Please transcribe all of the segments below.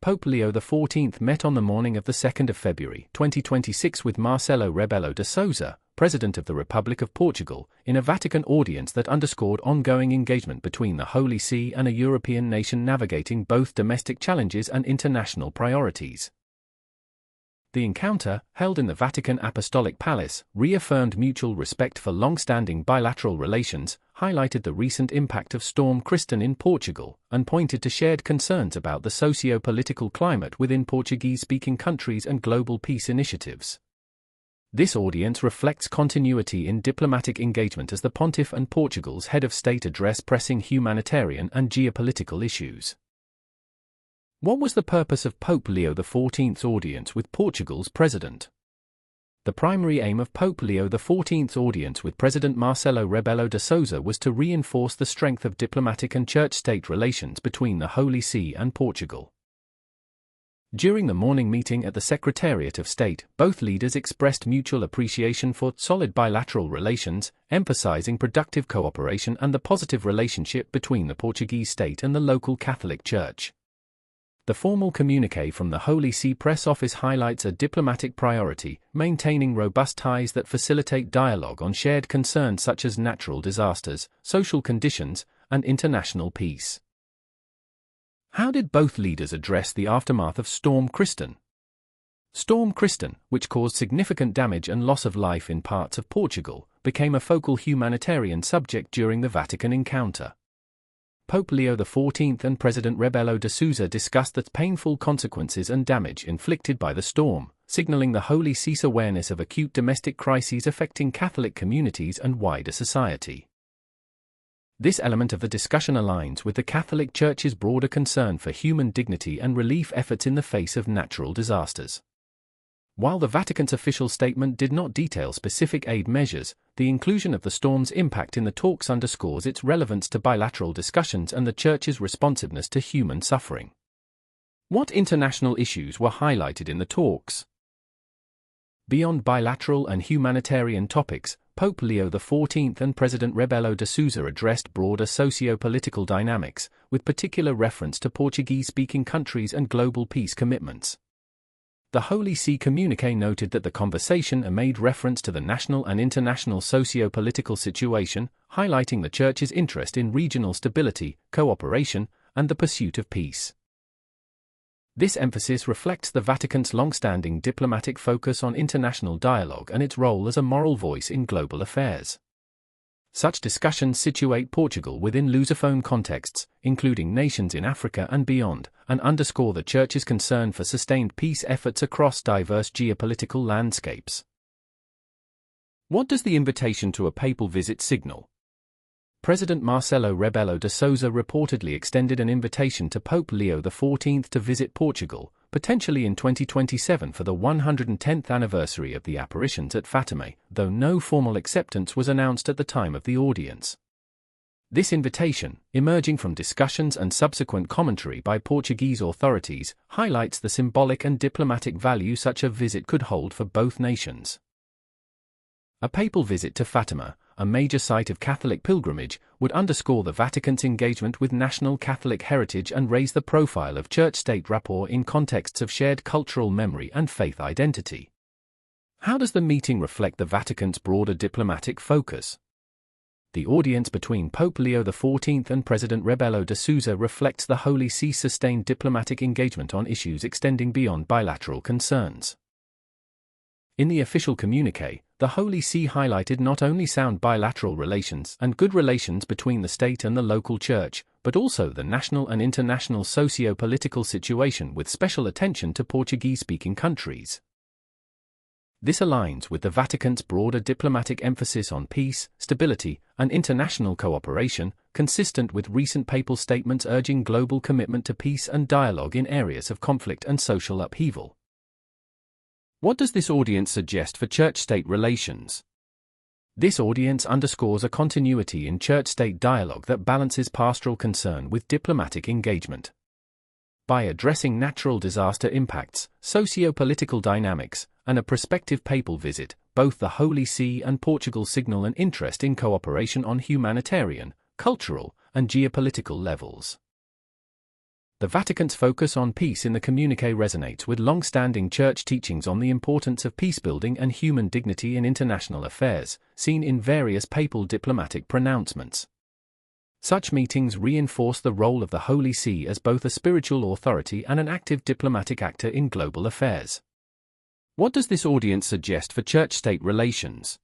Pope Leo XIV met on the morning of the 2nd of February 2026 with Marcelo Rebelo de Sousa, President of the Republic of Portugal, in a Vatican audience that underscored ongoing engagement between the Holy See and a European nation navigating both domestic challenges and international priorities. The encounter, held in the Vatican Apostolic Palace, reaffirmed mutual respect for long-standing bilateral relations, highlighted the recent impact of Storm Kristin in Portugal, and pointed to shared concerns about the socio-political climate within Portuguese-speaking countries and global peace initiatives. This audience reflects continuity in diplomatic engagement as the Pontiff and Portugal's head of state address pressing humanitarian and geopolitical issues. What was the purpose of Pope Leo XIV's audience with Portugal's president? The primary aim of Pope Leo XIV's audience with President Marcelo Rebelo de Sousa was to reinforce the strength of diplomatic and church-state relations between the Holy See and Portugal. During the morning meeting at the Secretariat of State, both leaders expressed mutual appreciation for solid bilateral relations, emphasizing productive cooperation and the positive relationship between the Portuguese state and the local Catholic Church. The formal communiqué from the Holy See Press Office highlights a diplomatic priority, maintaining robust ties that facilitate dialogue on shared concerns such as natural disasters, social conditions, and international peace. How did both leaders address the aftermath of Storm Kristin? Storm Kristin, which caused significant damage and loss of life in parts of Portugal, became a focal humanitarian subject during the Vatican encounter. Pope Leo XIV and President Rebelo de Sousa discussed the painful consequences and damage inflicted by the storm, signaling the Holy See's awareness of acute domestic crises affecting Catholic communities and wider society. This element of the discussion aligns with the Catholic Church's broader concern for human dignity and relief efforts in the face of natural disasters. While the Vatican's official statement did not detail specific aid measures, the inclusion of the storm's impact in the talks underscores its relevance to bilateral discussions and the Church's responsiveness to human suffering. What international issues were highlighted in the talks? Beyond bilateral and humanitarian topics, Pope Leo XIV and President Rebelo de Sousa addressed broader socio-political dynamics, with particular reference to Portuguese-speaking countries and global peace commitments. The Holy See communiqué noted that the conversation made reference to the national and international socio-political situation, highlighting the Church's interest in regional stability, cooperation, and the pursuit of peace. This emphasis reflects the Vatican's long-standing diplomatic focus on international dialogue and its role as a moral voice in global affairs. Such discussions situate Portugal within Lusophone contexts, including nations in Africa and beyond, and underscore the Church's concern for sustained peace efforts across diverse geopolitical landscapes. What does the invitation to a papal visit signal? President Marcelo Rebelo de Sousa reportedly extended an invitation to Pope Leo XIV to visit Portugal, potentially in 2027 for the 110th anniversary of the apparitions at Fatima, though no formal acceptance was announced at the time of the audience. This invitation, emerging from discussions and subsequent commentary by Portuguese authorities, highlights the symbolic and diplomatic value such a visit could hold for both nations. A papal visit to Fatima, a major site of Catholic pilgrimage, would underscore the Vatican's engagement with national Catholic heritage and raise the profile of church-state rapport in contexts of shared cultural memory and faith identity. How does the meeting reflect the Vatican's broader diplomatic focus? The audience between Pope Leo XIV and President Rebelo de Sousa reflects the Holy See's sustained diplomatic engagement on issues extending beyond bilateral concerns. In the official communiqué, the Holy See highlighted not only sound bilateral relations and good relations between the state and the local church, but also the national and international socio-political situation with special attention to Portuguese-speaking countries. This aligns with the Vatican's broader diplomatic emphasis on peace, stability, and international cooperation, consistent with recent papal statements urging global commitment to peace and dialogue in areas of conflict and social upheaval. What does this audience suggest for church-state relations? This audience underscores a continuity in church-state dialogue that balances pastoral concern with diplomatic engagement. By addressing natural disaster impacts, socio-political dynamics, and a prospective papal visit, both the Holy See and Portugal signal an interest in cooperation on humanitarian, cultural, and geopolitical levels. The Vatican's focus on peace in the communiqué resonates with long-standing church teachings on the importance of peacebuilding and human dignity in international affairs, seen in various papal diplomatic pronouncements. Such meetings reinforce the role of the Holy See as both a spiritual authority and an active diplomatic actor in global affairs. What does this audience suggest for church-state relations?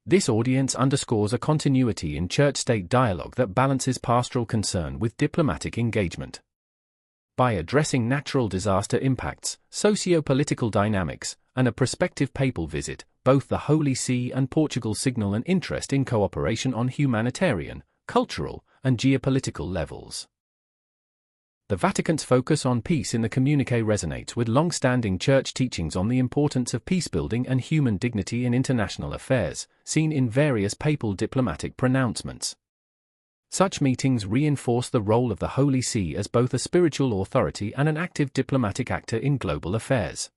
This audience underscores a continuity in church-state dialogue that balances pastoral concern with diplomatic engagement. By addressing natural disaster impacts, socio-political dynamics, and a prospective papal visit, both the Holy See and Portugal signal an interest in cooperation on humanitarian, cultural, and geopolitical levels. The Vatican's focus on peace in the communiqué resonates with long-standing church teachings on the importance of peacebuilding and human dignity in international affairs, seen in various papal diplomatic pronouncements. Such meetings reinforce the role of the Holy See as both a spiritual authority and an active diplomatic actor in global affairs.